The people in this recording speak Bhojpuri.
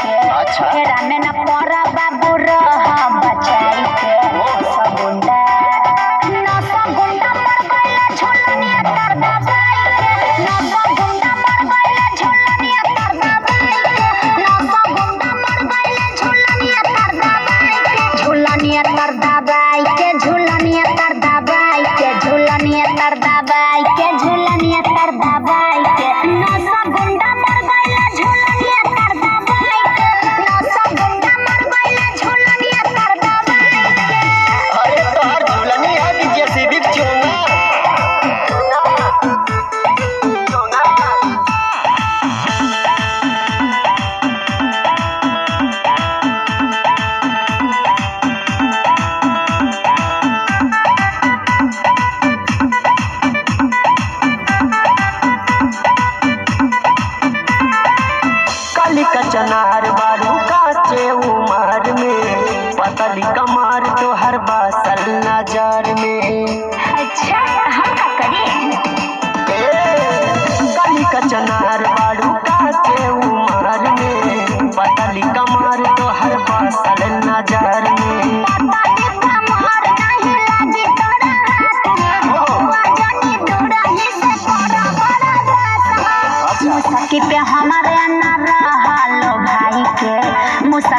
के अच्छा। फेरा में न पड़ा बाबू रह बचाई के सगुंडा न सगुंडा मर गइले झुलनिया कर दबाई के न सगुंडा मर गइले झुलनिया कर दबाई के न सगुंडा मर गइले झुलनिया कर दबाई के झुलनिया कर दबाई के झुलनिया कर दबाई के झुलनिया कर दबाई के झुलनिया कर दबाई के न सगुंडा मर गइले झुलनिया कर दबाई के न सगुंडा मर गइले झुलनिया कर दबाई के अरे तोहर झूलनी है कि जेसीबी चोंगा काली का चनार बारू काचे उमर में पतली कमार तो हर बासल नजर में अच्छा हम का करें काली का चनार बारू काचे उमर में पतली कमार तो हर बासल नजर में पता कमर नहीं लागी तोरा हाथ हुआ जानी दूरा ही से पड़ा बड़ा रात मुसकी पे हमारे न रहा लो भाई के मुसकी